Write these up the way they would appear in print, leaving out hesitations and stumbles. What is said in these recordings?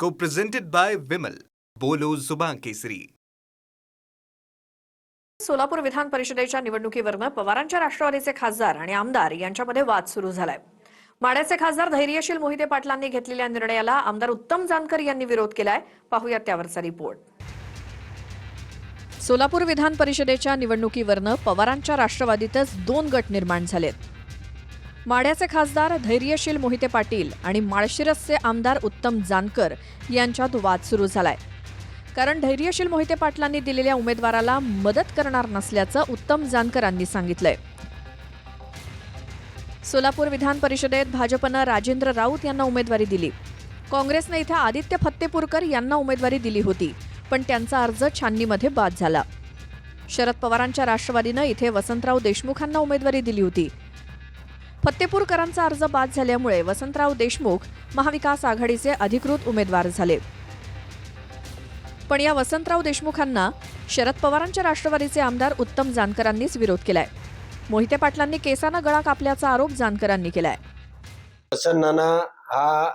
Co-presented by Vimal. बोलो जुबान केसरी. सोलापूर विधान परिषदेच्या निवडणुकीवरून पवारांच्या राष्ट्रवादीचे खासदार आणि आमदार यांच्यामध्ये वाद सुरू झालाय. माढ्याचे खासदार धैर्यशील मोहिते पाटलांनी घेतलेल्या निर्णयाला आमदार उत्तम जानकर यांनी विरोध केलाय. पाहूयात त्यावरचा रिपोर्ट. सोलापूर विधान परिषदेच्या निवडणुकीवरून पवारांच्या राष्ट्रवादीतच दोन गट निर्माण झालेत. माढ्याचे खासदार धैर्यशील मोहिते पाटील आणि माळशिरसचे आमदार उत्तम जानकर यांच्यात वाद सुरू झालाय. कारण धैर्यशील मोहिते पाटलांनी दिलेल्या उमेदवाराला मदत करणार नसल्याचं उत्तम जानकरांनी सांगितलंय. सोलापूर विधान परिषदेत भाजपनं राजेंद्र राऊत यांना उमेदवारी दिली. काँग्रेसने इथे आदित्य फत्तेपूरकर यांना उमेदवारी दिली होती, पण त्यांचा अर्ज छाननीमध्ये बाद झाला. शरद पवारांच्या राष्ट्रवादीनं इथे वसंतराव देशमुखांना उमेदवारी दिली होती. फत्तेपूरकरांचा अर्ज बाद झाल्यामुळे वसंतराव देशमुख महाविकास आघाडीचे अधिकृत उमेदवार झाले. पण या वसंतराव देशमुखांना शरद पवारांच्या राष्ट्रवादीचे आमदार उत्तम जानकरांनीच विरोध केलाय. मोहिते पाटलांनी केसानं गळा कापल्याचा आरोप जानकरांनी केलाय. वसंत नाना हा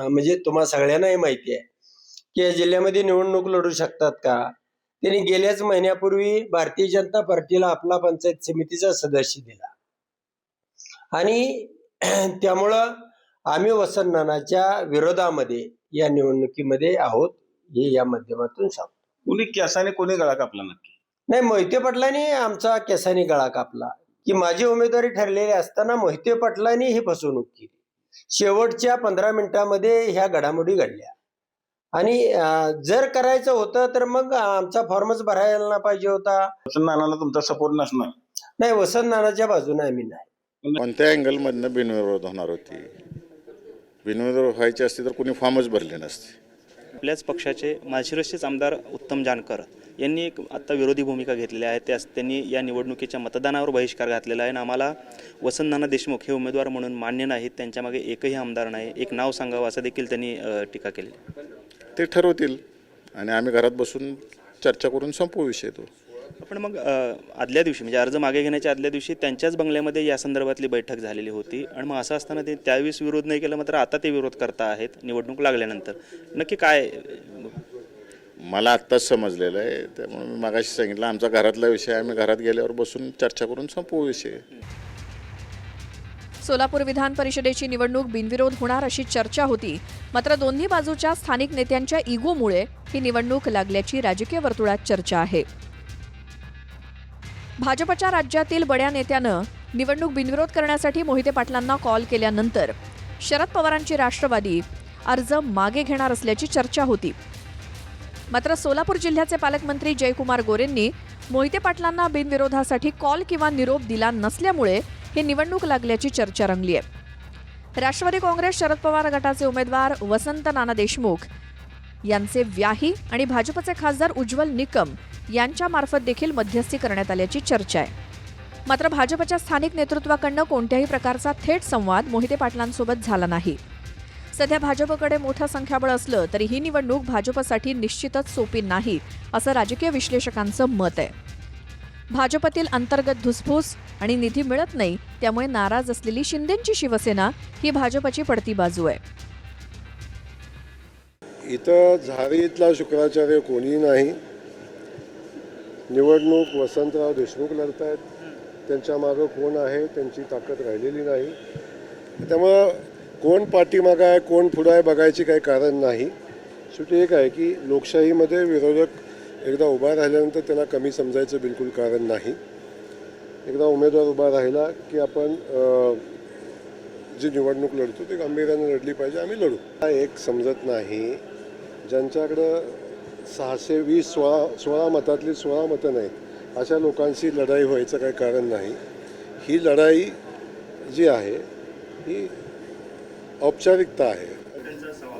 म्हणजे तुम्हा सगळ्यांनाही माहिती आहे की या जिल्ह्यामध्ये निवडणूक लढू शकतात का. त्यांनी गेल्याच महिन्यापूर्वी भारतीय जनता पार्टीला आपला पंचायत समितीचा सदस्य दिला आणि त्यामुळं आम्ही वसंत नानाच्या विरोधामध्ये या निवडणुकीमध्ये आहोत हे या माध्यमातून सांगतो. कोणी केसाने कोणी गळा कापला नक्की? नाही, मोहिते पाटलांनी आमचा केसाने गळा कापला की माझी उमेदवारी ठरलेली असताना मोहिते पाटलांनी ही फसवणूक केली. शेवटच्या 15 मिनिटांमध्ये ह्या घडामोडी घडल्या आणि जर करायचं होतं तर मग आमचा फॉर्मच भरायला पाहिजे होता. वसंत नानाला तुमचा सपोर्ट नसणार? नाही, वसंत नानाच्या बाजूने आम्ही नाही. कोणत्या अँगलमधनं बिनविरोध होणार होती? बिनविरोध व्हायची असती तर कोणी फॉर्मच भरले नसते. आपल्याच पक्षाचे माळशिरसचेच आमदार उत्तम जानकर यांनी एक आता विरोधी भूमिका घेतलेली आहे. त्यांनी या निवडणुकीच्या मतदानावर बहिष्कार घातलेला आहे आणि आम्हाला वसंत नाना देशमुख हे उमेदवार म्हणून मान्य नाहीत, त्यांच्यामागे एकही आमदार नाही, एक नाव सांगावं असं देखील त्यांनी टीका केली. ते ठरवतील आणि आम्ही घरात बसून चर्चा करून संपवू विषय तो. पण मग आदल्या दिवशी म्हणजे अर्ज मागे घेण्याच्या आदल्या दिवशी त्यांच्याच बंगल्यामध्ये या संदर्भातली बैठक झालेली होती आणि मग असं असताना ते त्यावेळेस विरोध नाही केला, मात्र आता ते विरोध करता आहेत निवडणूक लागल्यानंतर. नक्की काय? मला आत्ताच समजलेलं आहे, त्यामुळे मी मागाशी सांगितलं आमचा घरातला विषय, आम्ही घरात गेल्यावर बसून चर्चा करून संपवू विषय. सोलापूर विधान परिषदेची निवडणूक बिनविरोध होणार अशी चर्चा होती, मात्र दोन्ही बाजूच्या स्थानिक नेत्यांच्या इगोमुळे ही निवडणूक लागल्याची राजकीय वर्तुळात चर्चा आहे. भाजपच्या राज्यातील बड्या नेत्यानं निवडणूक बिनविरोध करण्यासाठी मोहिते पाटलांना कॉल केल्यानंतर शरद पवारांची राष्ट्रवादी अर्ज मागे घेणार असल्याची चर्चा होती. मात्र सोलापूर जिल्ह्याचे पालकमंत्री जयकुमार गोरेंनी मोहिते पाटलांना बिनविरोधासाठी कॉल किंवा निरोप दिला नसल्यामुळे ही निवडणूक लागल्याची चर्चा रंगली आहे. राष्ट्रवादी काँग्रेस शरद पवार गटाचे उमेदवार वसंत नाना देशमुख यांचे व्याही आणि भाजपचे खासदार उज्ज्वल निकम यांच्यामार्फत देखील मध्यस्थी करण्यात आल्याची चर्चा आहे. मात्र भाजपच्या स्थानिक नेतृत्वाकडनं कोणत्याही प्रकारचा थेट संवाद मोहिते पाटलांसोबत झाला नाही. सध्या भाजपकडे मोठं संख्याबळ असलं तरी ही निवडणूक भाजपसाठी निश्चितच सोपी नाही असं राजकीय विश्लेषकांचं मत आहे. भाजपतील अंतर्गत धुसफूस आणि निधी मिळत नाही, त्यामुळे नाराज असलेली शिंदेंची शिवसेना ही भाजपची पडती बाजू आहे. इथं झारीतला शुक्राचार्य कोणी नाही. निवडणूक वसंतराव देशमुख लढत आहेत, त्यांच्या मागं कोण आहे त्यांची ताकद राहिलेली नाही. त्यामुळं कोण पाठीमागं आहे कोण पुढं आहे बघायची काही कारण नाही. शेवटी एक आहे की लोकशाहीमध्ये विरोधक एकदा उभा राहिल्यानंतर त्यांना कमी समजायचं बिलकुल कारण नाही. एकदा उमेदवार उभा राहिला की आपण जी निवडणूक लढतो ती गांभीर्याने लढली पाहिजे. आम्ही लढू. एक समजत नाही, ज्यांच्याकडं 616 मतातली 16 मतं नाहीत अशा लोकांशी लढाई व्हायचं काही कारण नाही. ही लढाई जी आहे ही औपचारिकता आहे.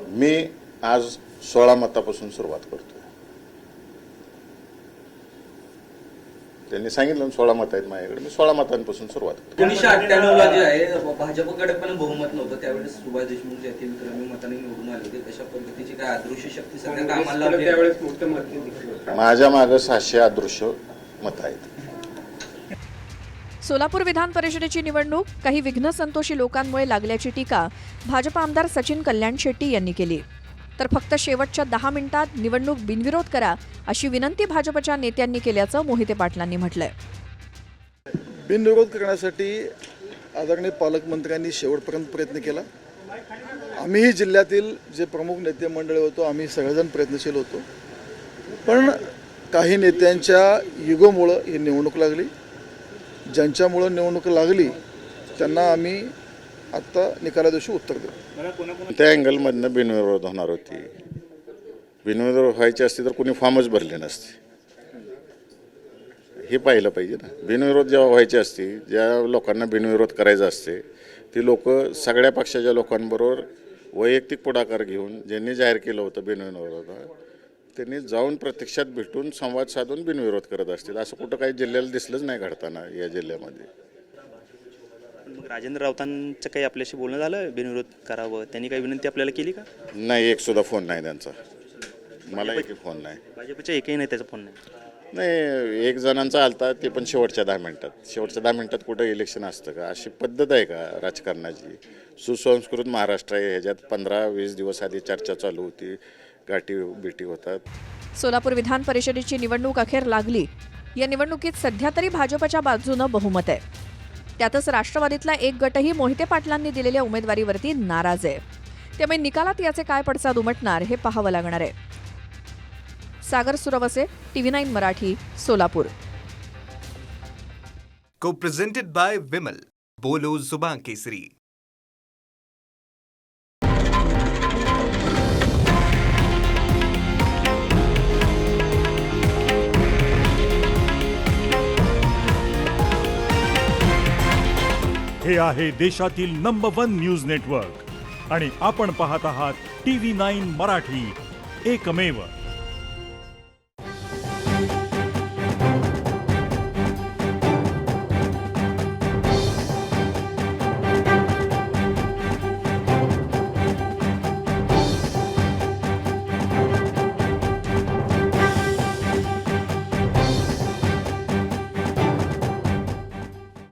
मी आज 16 मतापासून सुरुवात करतो. त्यांनी सांगितलं 16 मत आहेत माझ्याकडे, मी 16 मतांपासून सुरुवात करतो. 1998 ला जे आहे भाजपकडे पण बहुमत नव्हतं, त्यावेळेस सुभाष देशमुख जे आहेत विक्रमी मताने निवडून आले होते. तशा पद्धतीची काय अदृश्य शक्ती सध्या कामाला त्यावेळेस मोठं मत माझ्या मागे 600 अदृश्य मत आहेत. सोलापूर विधान परिषदेची निवडणूक काही विघ्न संतोषी लोकांमुळे लागल्याची टीका भाजप आमदार सचिन कल्याण शेट्टी यांनी केली. तर फक्त शेवटच्या 10 मिनिटात निवडणूक बिनविरोध करा अशी विनंती भाजपच्या नेत्यांनी केल्याचं मोहिते पाटलांनी म्हटलंय. बिनविरोध करण्यासाठी आदरणीय पालकमंत्र्यांनी शेवटपर्यंत प्रयत्न केला. आम्हीही जिल्ह्यातील जे प्रमुख नेते मंडळी होतो आम्ही सगळेजण प्रयत्नशील होतो, पण काही नेत्यांच्या युगोमुळं ही निवडणूक लागली. ज्यांच्यामुळं निवडणूक लागली त्यांना आम्ही आत्ता निकाला दिवशी उत्तर देऊ. त्या अँगलमधनं बिनविरोध होणार होती. बिनविरोध व्हायची असती तर कोणी फॉर्मच भरले नसते. हे पाहिलं पाहिजे ना. बिनविरोध जेव्हा व्हायची असती, ज्या लोकांना बिनविरोध करायचा असते ती लोक सगळ्या पक्षाच्या लोकांबरोबर वैयक्तिक पुढाकार घेऊन ज्यांनी जाहीर केलं होतं बिनविरोध त्यांनी जाऊन प्रत्यक्षात भेटून संवाद साधून बिनविरोध करत असतील. असं कुठं काही जिल्ह्याला दिसलंच नाही घडताना या जिल्ह्यामध्ये. मग राजेंद्र राऊतांचं काही आपल्याशी बोलणं झालं बिनविरोध करावं, त्यांनी काही विनंती आपल्याला केली का? नाही, एक सुद्धा फोन नाही त्यांचा. मला एक फोन नाही. भाजपच्या एकही नाही त्याचा फोन नाही. नाही, एक जणांचा आलता ते पण शेवटच्या 10 मिनिटात. शेवटच्या 10 मिनिटात कुठं इलेक्शन असतं का? अशी पद्धत आहे का राजकारणाची? सुसंस्कृत महाराष्ट्र आहे. ह्याच्यात 15-20 दिवस आधी चर्चा चालू होती, गाठी भेटी होतात. सोलापूर विधान परिषदेची निवडणूक अखेर लागली. या निवडणुकीत सध्या तरी भाजपच्या बाजूनं बहुमत आहे. त्यातच राष्ट्रवादीतला एक गटही मोहिते पाटलांनी दिलेल्या उमेदवारीवरती नाराज आहे. त्यामुळे निकालात याचे काय पडसाद उमटणार हे पाहावं लागणार आहे. सागर Suravase, TV9 Marathi, Solapur. Co-presented by Vimal. बोलो जुबान केसरी. हे आहे देशातील नंबर 1 न्यूज नेटवर्क आणि आपण पाहत आहात TV9 मराठी, एकमेव.